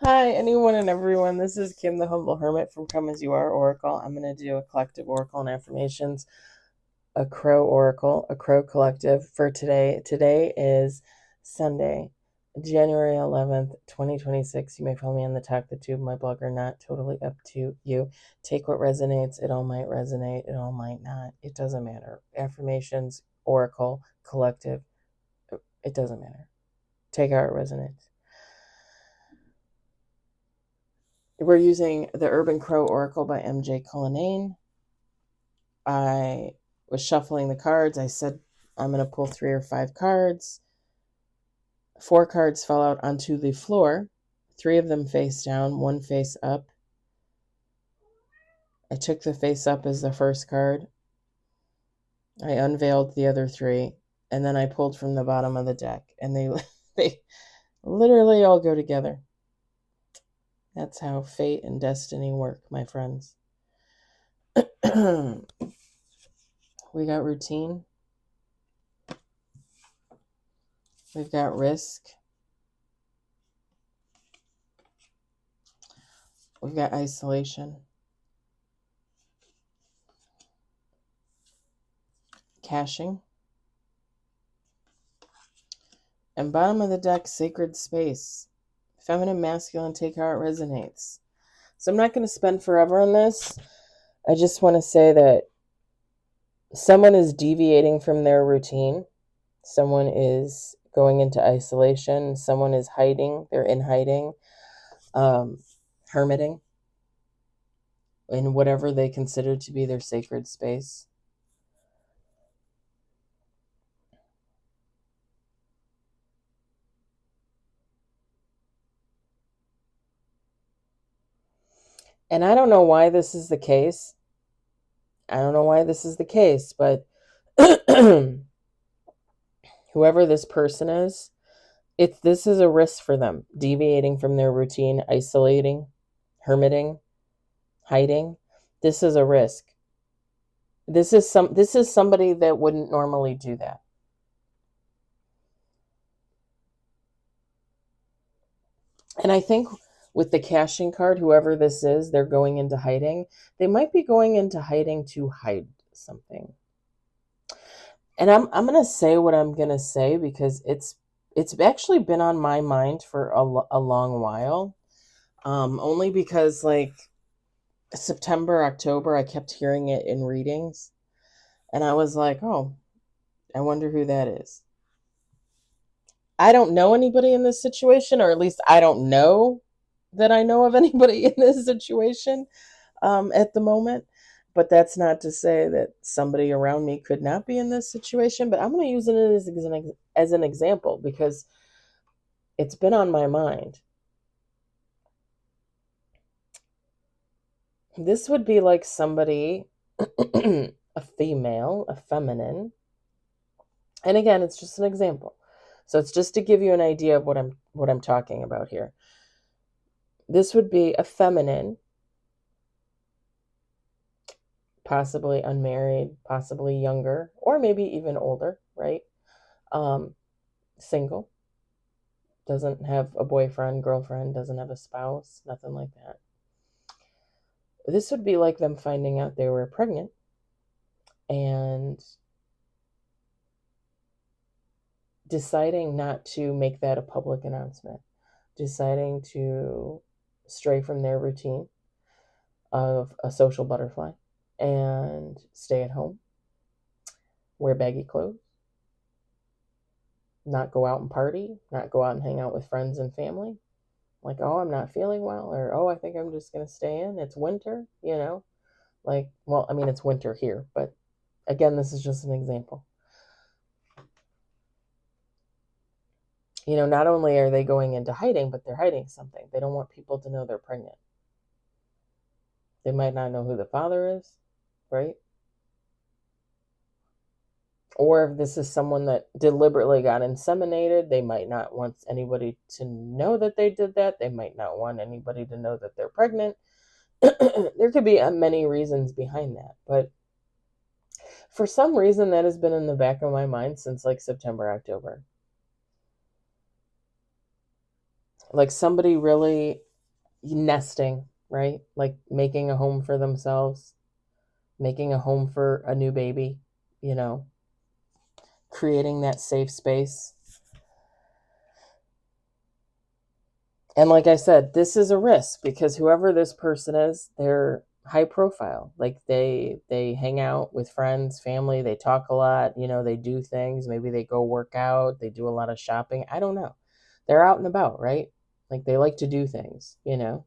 Hi, anyone and everyone. This is Kim, the Humble Hermit from Come As You Are Oracle. I'm going to do a collective oracle and affirmations, a crow oracle, a crow collective for today. Today is Sunday, January 11th, 2026. You may follow me on the Talk the Tube, my blog, or not. Totally up to you. Take what resonates. It all might resonate. It all might not. It doesn't matter. Affirmations, oracle, collective. It doesn't matter. Take how it resonates. We're using the Urban Crow Oracle by M.J. Cullinane. I was shuffling the cards. I said, I'm going to pull 3 or 5 cards. 4 cards fell out onto the floor. 3 of them face down, 1 face up. I took the face up as the first card. I unveiled the other 3, and then I pulled from the bottom of the deck. And they literally all go together. That's how fate and destiny work, my friends. We got routine. We've got risk. We've got isolation. Caching. And bottom of the deck, sacred space. Feminine, masculine, take how it resonates. So I'm not going to spend forever on this. I just want to say that someone is deviating from their routine. Someone is going into isolation. Someone is hiding. They're in hiding, hermiting in whatever they consider to be their sacred space. And I don't know why this is the case. But whoever this person is, this is a risk for them, deviating from their routine, isolating, hermiting, hiding. This is a risk. This is somebody that wouldn't normally do that. And I think with the caching card, whoever this is, they're going into hiding. They might be going into hiding to hide something. And I'm going to say what I'm going to say because it's actually been on my mind for a long while. Only because like September, October, I kept hearing it in readings. And I was like, oh, I wonder who that is. I don't know anybody in this situation, or at least I don't know that I know of anybody in this situation at the moment. But that's not to say that somebody around me could not be in this situation. But I'm going to use it as an example because it's been on my mind. This would be like somebody, a female, a feminine. And again, it's just an example. So it's just to give you an idea of what I'm talking about here. This would be a feminine, possibly unmarried, possibly younger, or maybe even older, right? Single, doesn't have a boyfriend, girlfriend, doesn't have a spouse, nothing like that. This would be like them finding out they were pregnant and deciding not to make that a public announcement, deciding to stray from their routine of a social butterfly and stay at home, wear baggy clothes, not go out and party, not go out and hang out with friends and family. Like, oh, I'm not feeling well, or oh, I think I'm just going to stay in. It's winter, Like, well, I mean, it's winter here, but again, this is just an example. Not only are they going into hiding, but they're hiding something. They don't want people to know they're pregnant. They might not know who the father is, right? Or if this is someone that deliberately got inseminated, they might not want anybody to know that they did that. They might not want anybody to know that they're pregnant. There could be many reasons behind that. But for some reason, that has been in the back of my mind since like September, October. Like somebody really nesting, right? Like making a home for themselves, making a home for a new baby, you know, creating that safe space. And like I said, this is a risk because whoever this person is, they're high profile. Like they hang out with friends, family, they talk a lot, you know, they do things, maybe they go work out, they do a lot of shopping. I don't know. They're out and about, right? Like they like to do things, you know.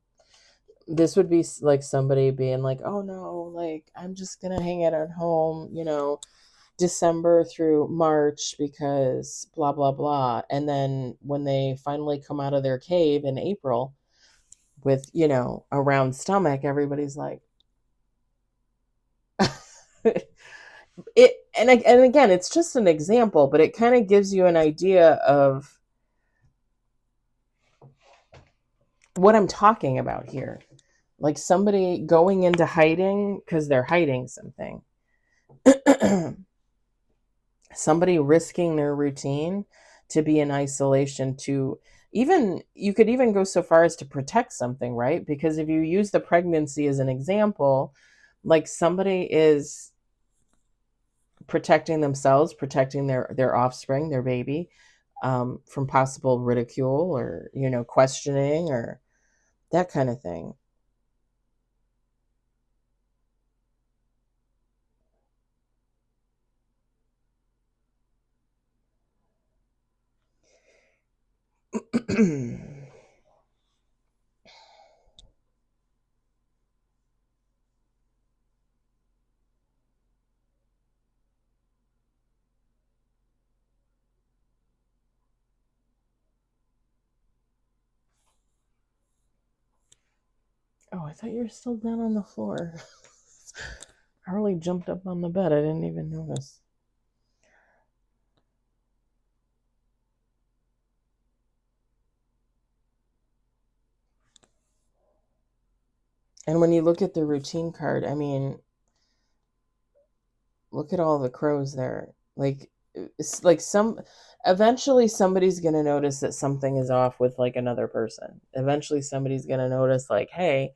This would be like somebody being like, "Oh no, like I'm just going to hang out at home, you know, December through March because blah blah blah." And then when they finally come out of their cave in April with, you know, a round stomach, everybody's like it. And again, it's just an example, but it kind of gives you an idea of what I'm talking about here. Like somebody going into hiding because they're hiding something. Somebody risking their routine to be in isolation, to even, you could even go so far as to protect something, right? Because if you use the pregnancy as an example, like somebody is protecting themselves, protecting their offspring, their baby, from possible ridicule or, you know, questioning or that kind of thing. Oh, I thought you were still down on the floor. Harley jumped up on the bed. I didn't even notice. And when you look at the routine card, I mean, look at all the crows there. Like, it's like eventually somebody's going to notice that something is off with like another person. Eventually somebody's going to notice, like, hey,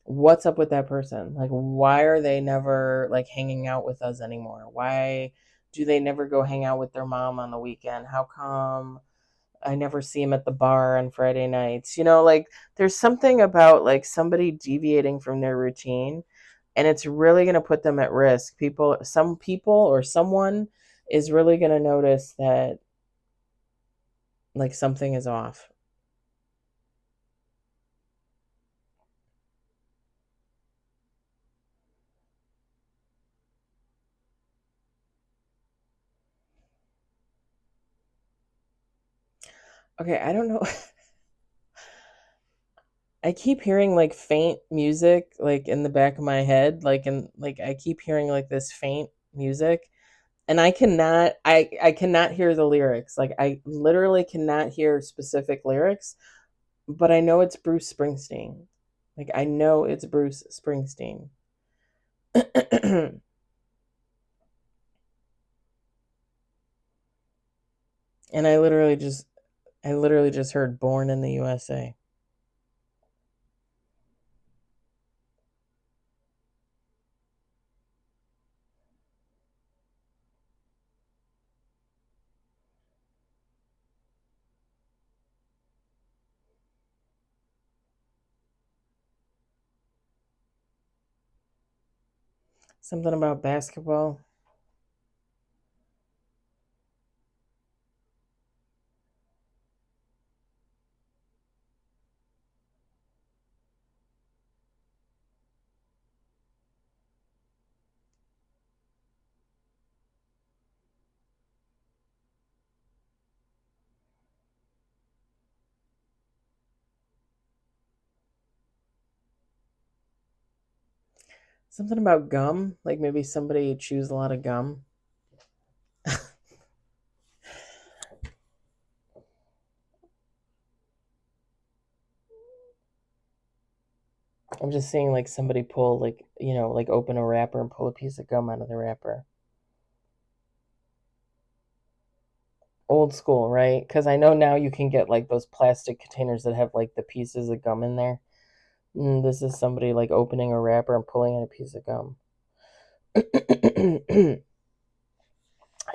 what's up with that person? Like, why are they never like hanging out with us anymore? Why do they never go hang out with their mom on the weekend? How come I never see them at the bar on Friday nights? You know, like there's something about like somebody deviating from their routine, and it's really going to put them at risk. Some people or someone is really going to notice that like something is off. Okay, I don't know. I keep hearing like faint music like in the back of my head, like I keep hearing like this faint music, and I cannot hear the lyrics. Like I literally cannot hear specific lyrics, but I know it's Bruce Springsteen. Like I know it's Bruce Springsteen. And I literally just heard Born in the USA. Something about basketball. Something about gum, like maybe somebody chews a lot of gum. I'm just seeing like somebody pull, like, you know, like open a wrapper and pull a piece of gum out of the wrapper. Old school, right? Because I know now you can get like those plastic containers that have like the pieces of gum in there. This is somebody like opening a wrapper and pulling in a piece of gum.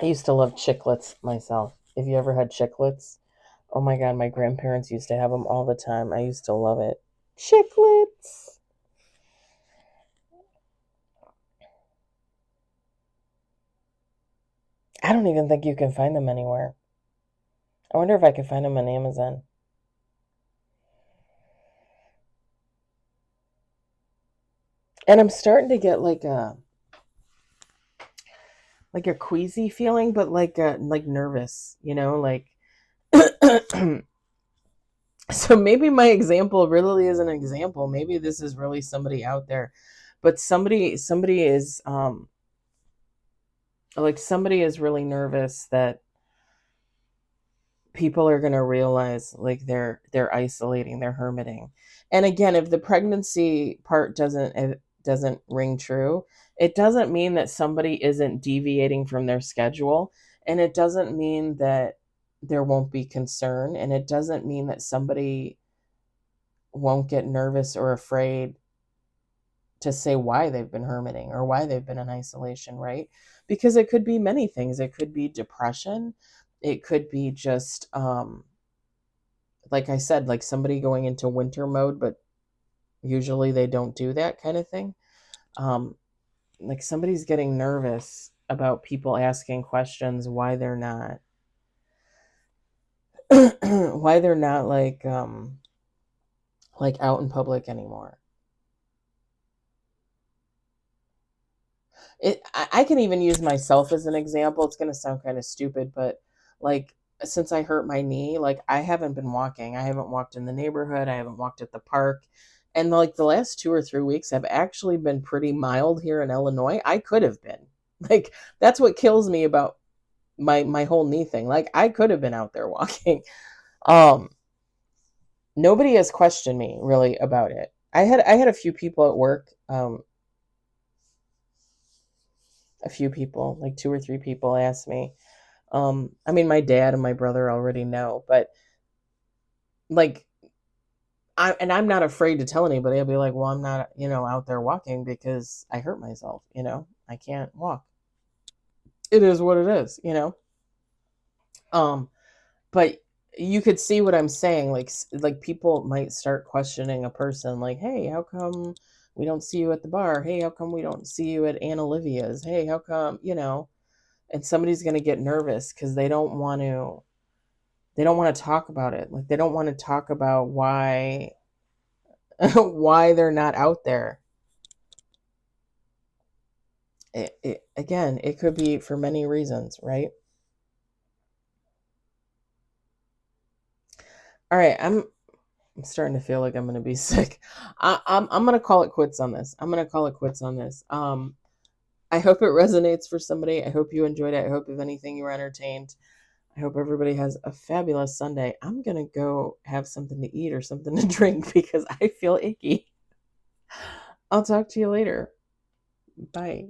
I used to love chiclets myself. Have you ever had chiclets? Oh my God, my grandparents used to have them all the time. I used to love it. Chiclets. I don't even think you can find them anywhere. I wonder if I could find them on Amazon. And I'm starting to get like a queasy feeling, but like nervous, like so maybe my example really is an example. Maybe this is really somebody out there. But somebody is somebody is really nervous that people are going to realize like they're isolating, they're hermiting. And again, if the pregnancy part doesn't ring true, it doesn't mean that somebody isn't deviating from their schedule, and it doesn't mean that there won't be concern, and it doesn't mean that somebody won't get nervous or afraid to say why they've been hermiting or why they've been in isolation, right? Because it could be many things. It could be depression. It could be just like I said, like somebody going into winter mode, but usually they don't do that kind of thing. Um, like somebody's getting nervous about people asking questions why they're not why they're not like out in public anymore. I can even use myself as an example. It's going to sound kind of stupid, but like since I hurt my knee, like I haven't been walking. I haven't walked in the neighborhood. I haven't walked at the park. And like the last 2 or 3 weeks have actually been pretty mild here in Illinois. I could have been. Like that's what kills me about my whole knee thing. Like I could have been out there walking. Um Nobody has questioned me really about it. I had a few people at work, a few people, like 2 or 3 people asked me. I mean, my dad and my brother already know, but like, I'm not afraid to tell anybody. I'll be like, well, I'm not, out there walking because I hurt myself. I can't walk. It is what it is. Um, but you could see what I'm saying. Like people might start questioning a person, like, hey, how come we don't see you at the bar? Hey, how come we don't see you at Aunt Olivia's? Hey, how come? And somebody's gonna get nervous because they don't want to talk about it. Like they don't want to talk about why why they're not out there. Again, it could be for many reasons, right? All right, I'm starting to feel like I'm going to be sick. I'm going to call it quits on this. I'm going to call it quits on this. I hope it resonates for somebody. I hope you enjoyed it. I hope if anything you were entertained. I hope everybody has a fabulous Sunday. I'm going to go have something to eat or something to drink because I feel icky. I'll talk to you later. Bye.